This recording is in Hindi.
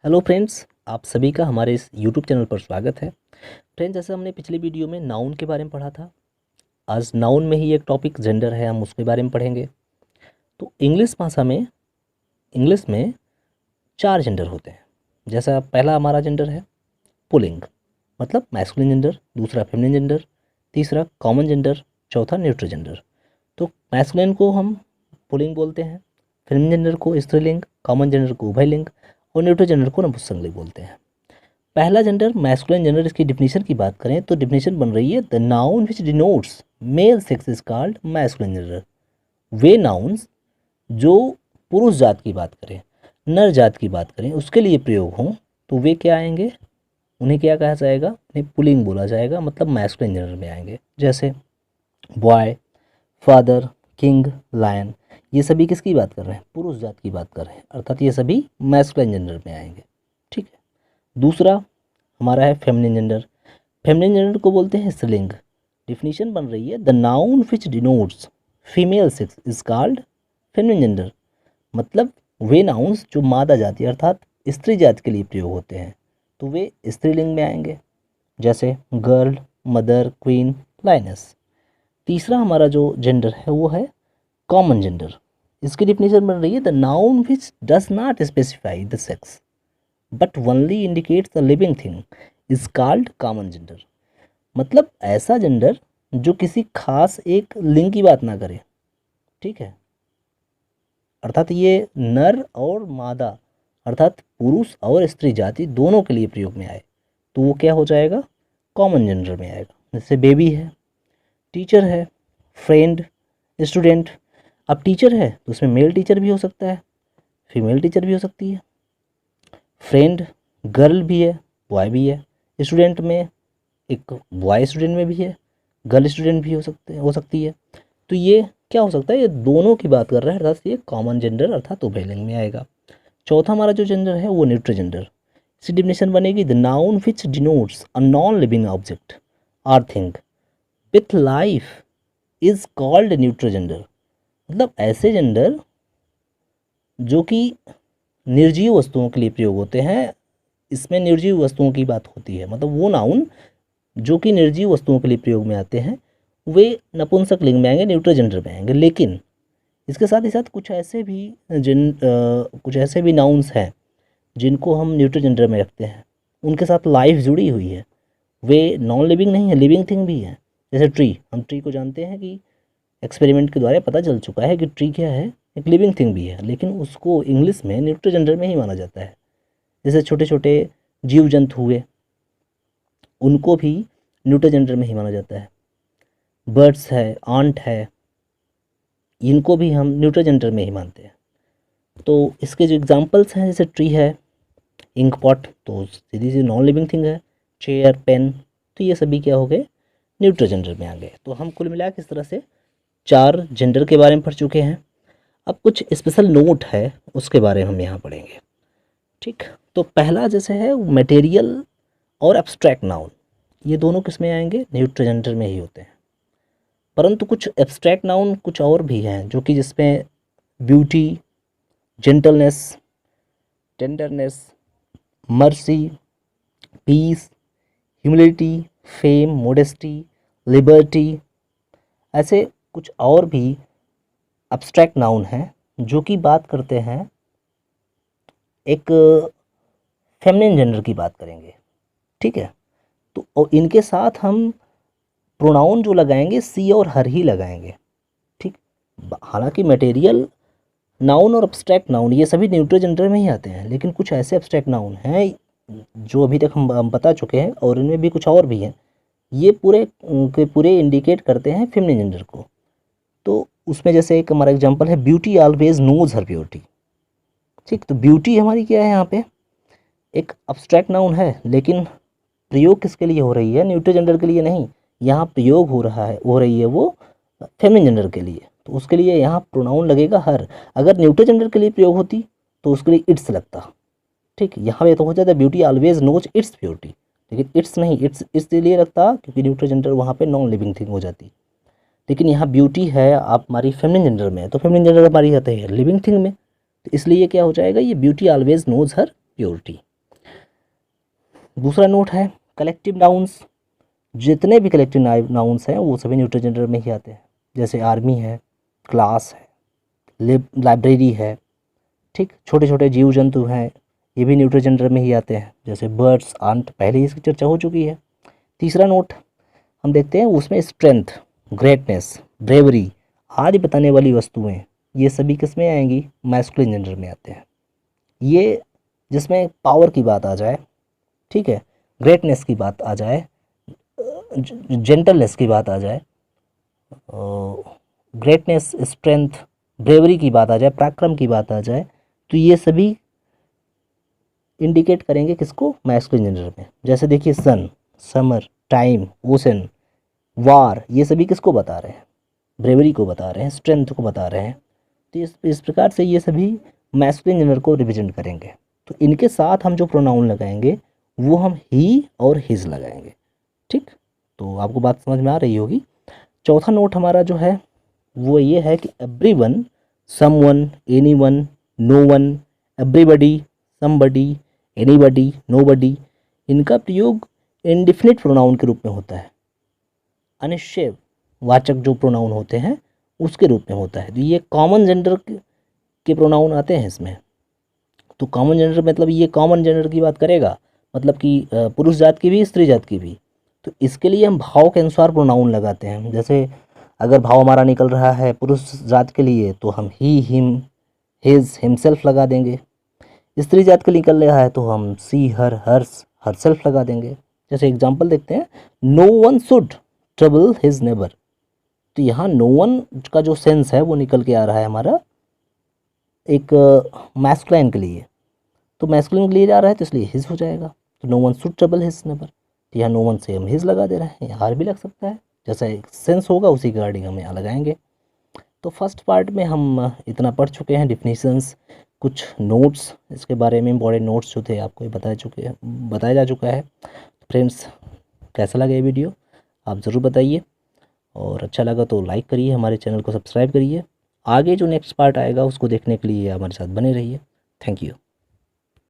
हेलो फ्रेंड्स, आप सभी का हमारे इस यूट्यूब चैनल पर स्वागत है। फ्रेंड्स, जैसे हमने पिछली वीडियो में नाउन के बारे में पढ़ा था, आज नाउन में ही एक टॉपिक जेंडर है, हम उसके बारे में पढ़ेंगे। तो इंग्लिश भाषा में इंग्लिश में 4 जेंडर होते हैं। जैसा पहला हमारा जेंडर है पुल्लिंग, मतलब मैस्कुलिन जेंडर। दूसरा फेमिनिन जेंडर। तीसरा कॉमन जेंडर। चौथा न्यूट्रल जेंडर। तो मैस्कुलिन को हम पुल्लिंग बोलते हैं, फेमिनिन जेंडर को स्त्रीलिंग, कॉमन जेंडर को उभयलिंग और न्यूट्रल जेंडर को नपुंसकलिंग बोलते हैं। पहला जेंडर मैस्कुलिन जेंडर, इसकी डिफिनीशन की बात करें तो डिफिनीशन बन रही है the noun which denotes male sex is called masculine gender. Way nouns जो पुरुष जात की बात करें, नर जात की बात करें, उसके लिए प्रयोग हों तो वे क्या आएंगे, उन्हें क्या कहा जाएगा, उन्हें पुलिंग बोला जाएगा, मतलब मैस्कुलिन जेंडर में आएंगे। जैसे बॉय, फादर, किंग, लायन, ये सभी किसकी बात कर रहे हैं, पुरुष जात की बात कर रहे हैं, अर्थात ये सभी मैस्कुलिन जेंडर में आएंगे। ठीक है। दूसरा हमारा है फेमिनिन जेंडर। फेमिनिन जेंडर को बोलते हैं स्त्रीलिंग। डिफिनीशन बन रही है the noun which denotes female sex is called feminine gender. मतलब वे नाउन्स जो मादा जाति अर्थात स्त्री जाति के लिए प्रयोग होते हैं तो वे स्त्रीलिंग में आएंगे। जैसे गर्ल, मदर, क्वीन, लाइनस। तीसरा हमारा जो जेंडर है वो है कॉमन जेंडर। इसकी डिफिनीशन बन रही है the noun which does not specify the sex but only indicates the living thing is called common gender. मतलब ऐसा जेंडर जो किसी खास एक लिंग की बात ना करे। ठीक है। अर्थात ये नर और मादा अर्थात पुरुष और स्त्री जाति दोनों के लिए प्रयोग में आए तो वो क्या हो जाएगा, कॉमन जेंडर में आएगा। जैसे बेबी है, टीचर है, फ्रेंड, स्टूडेंट। अब टीचर है तो उसमें मेल टीचर भी हो सकता है, फीमेल टीचर भी हो सकती है। फ्रेंड गर्ल भी है, बॉय भी है। स्टूडेंट में एक बॉय स्टूडेंट में भी है, गर्ल स्टूडेंट भी हो सकती है। तो ये क्या हो सकता है, ये दोनों की बात कर रहा है, अर्थात ये कॉमन जेंडर अर्थात उभयलिंग में आएगा। चौथा हमारा जो जेंडर है वो न्यूट्रल जेंडर। इसकी डिफिनेशन बनेगी the noun which denotes a non living object or thing with life is called neutral gender. मतलब ऐसे जेंडर जो कि निर्जीव वस्तुओं के लिए प्रयोग होते हैं, इसमें निर्जीव वस्तुओं की बात होती है, मतलब वो नाउन जो कि निर्जीव वस्तुओं के लिए प्रयोग में आते हैं वे नपुंसक लिंग में आएंगे, न्यूट्रल जेंडर में आएंगे। लेकिन इसके साथ ही साथ कुछ ऐसे भी नाउन्स हैं जिनको हम न्यूट्रल जेंडर में रखते हैं, उनके साथ लाइफ जुड़ी हुई है, वे नॉन लिविंग नहीं है, लिविंग थिंग भी है। जैसे ट्री, हम ट्री को जानते हैं कि एक्सपेरिमेंट के द्वारा पता चल चुका है कि ट्री क्या है, एक लिविंग थिंग भी है, लेकिन उसको इंग्लिश में न्यूट्रल जेंडर में ही माना जाता है। जैसे छोटे छोटे जीव जंतु हुए, उनको भी न्यूट्रल जेंडर में ही माना जाता है। बर्ड्स है, आंट है, इनको भी हम न्यूट्रल जेंडर में ही मानते हैं। तो इसके जो एग्जांपल्स हैं, जैसे ट्री है, इंक पॉट तो सीधी सी नॉन लिविंग थिंग है, चेयर, पेन, तो ये सभी क्या हो गए, न्यूट्रल जेंडर में आ गए। तो हम कुल मिला के इस तरह से 4 जेंडर के बारे में पढ़ चुके हैं। अब कुछ स्पेशल नोट है उसके बारे में हम यहाँ पढ़ेंगे। ठीक। तो पहला जैसे है मटेरियल और एब्स्ट्रैक्ट नाउन, ये दोनों किस में आएंगे, न्यूट्रल जेंडर में ही होते हैं। परंतु कुछ एब्स्ट्रैक्ट नाउन कुछ और भी हैं जो कि जिसमें beauty, gentleness, tenderness, mercy, peace, humility, fame, modesty, liberty, ऐसे कुछ और भी एब्स्ट्रैक्ट नाउन हैं जो कि बात करते हैं, एक फेमिनिन जेंडर की बात करेंगे। ठीक है। तो और इनके साथ हम प्रोनाउन जो लगाएंगे सी और हर ही लगाएंगे। ठीक। हालांकि मटेरियल नाउन और एब्स्ट्रैक्ट नाउन ये सभी न्यूट्रल जेंडर में ही आते हैं, लेकिन कुछ ऐसे एब्स्ट्रैक्ट नाउन हैं जो अभी तक हम बता चुके हैं और इनमें भी कुछ और भी हैं, ये पूरे के पूरे इंडिकेट करते हैं फेमिनिन जेंडर को। तो उसमें जैसे एक हमारा एग्जांपल है beauty always knows her beauty. ठीक। तो ब्यूटी हमारी क्या है, यहाँ पे एक एब्स्ट्रैक्ट नाउन है, लेकिन प्रयोग किसके लिए हो रही है, न्यूट्रल जेंडर के लिए नहीं। यहाँ प्रयोग हो रही है वो फेमिनिन जेंडर के लिए, तो उसके लिए यहाँ प्रोनाउन लगेगा हर। अगर न्यूट्रल जेंडर के लिए प्रयोग होती तो उसके लिए इट्स लगता। ठीक। यहाँ पे तो हो जाता है beauty always knows its beauty, लेकिन इट्स नहीं, इट्स इसलिए लगता क्योंकि न्यूट्रल जेंडर वहाँ पे नॉन लिविंग थिंग हो जाती। लेकिन यहाँ ब्यूटी है आप हमारी फेमिनिन जेंडर में है, तो फेमिनिन जेंडर हमारी आते हैं लिविंग थिंग में, तो इसलिए क्या हो जाएगा, ये beauty always knows her purity. दूसरा नोट है कलेक्टिव नाउन्स। जितने भी कलेक्टिव नाउन्स हैं वो सभी न्यूट्रल जेंडर में ही आते हैं, जैसे आर्मी है, क्लास है, लाइब्रेरी है, ठीक। छोटे छोटे जीव जंतु हैं, ये भी न्यूट्रल जेंडर में ही आते हैं, जैसे बर्ड्स, आंट, पहले ही इसकी चर्चा हो चुकी है। तीसरा नोट हम देखते हैं, उसमें स्ट्रेंथ, ग्रेटनेस, ब्रेवरी आदि बताने वाली वस्तुएं, ये सभी किस में आएंगी? मैस्कुलिन जेंडर में आते हैं। ये जिसमें पावर की बात आ जाए, ठीक है, ग्रेटनेस की बात आ जाए, जेंटलनेस की बात आ जाए, ग्रेटनेस, स्ट्रेंथ, ब्रेवरी की बात आ जाए, पराक्रम की बात आ जाए, तो ये सभी इंडिकेट करेंगे किसको? मैस्कुलिन जेंडर में। जैसे देखिए सन, समर, टाइम, ओशन, वार, ये सभी किसको बता रहे हैं? ब्रेवरी को बता रहे हैं, स्ट्रेंथ को बता रहे हैं। तो इस प्रकार से ये सभी मैस्कुलिन जेंडर को रिप्रेजेंट करेंगे। तो इनके साथ हम जो प्रोनाउन लगाएंगे वो हम ही और हिज लगाएंगे, ठीक। तो आपको बात समझ में आ रही होगी। चौथा नोट हमारा जो है वो ये है कि everyone, someone, anyone, known, everybody, somebody, anybody, nobody, इनका प्रयोग इंडिफिनिट प्रोनाउन के रूप में होता है। अनिश्चय वाचक जो प्रोनाउन होते हैं उसके रूप में होता है। तो ये कॉमन जेंडर के प्रोनाउन आते हैं इसमें। तो कॉमन जेंडर मतलब ये कॉमन जेंडर की बात करेगा, मतलब कि पुरुष जात की भी, स्त्री जात की भी। तो इसके लिए हम भाव के अनुसार प्रोनाउन लगाते हैं। जैसे अगर भाव हमारा निकल रहा है पुरुष जात के लिए तो हम ही, हिम, हिज, हिमसेल्फ लगा देंगे। स्त्री जात के लिए निकल रहा है तो हम सी, हर, हर्स, हरसेल्फ लगा देंगे। जैसे एग्जाम्पल देखते हैं, no one should trouble his neighbour. तो यहाँ नो वन का जो सेंस है वो निकल के आ रहा है हमारा एक मैस्कुलाइन के लिए। तो मैस्कुलिन के लिए जा रहा है तो इसलिए हिज हो जाएगा। तो no one should trouble his neighbour, तो यहाँ नो वन से हम हिज लगा दे रहे हैं, हार भी लग सकता है। जैसा एक सेंस होगा उसी के रिगार्डिंग हम यहाँ लगाएंगे। तो फर्स्ट पार्ट में हम इतना पढ़ चुके हैं, डिफिनीशंस, कुछ नोट्स इसके बारे में, इंपॉर्टेंट नोट्स जो थे आपको बताया जा चुका है। फ्रेंड्स, कैसा लगा ये वीडियो आप ज़रूर बताइए, और अच्छा लगा तो लाइक करिए, हमारे चैनल को सब्सक्राइब करिए। आगे जो नेक्स्ट पार्ट आएगा उसको देखने के लिए हमारे साथ बने रहिए। Thank you.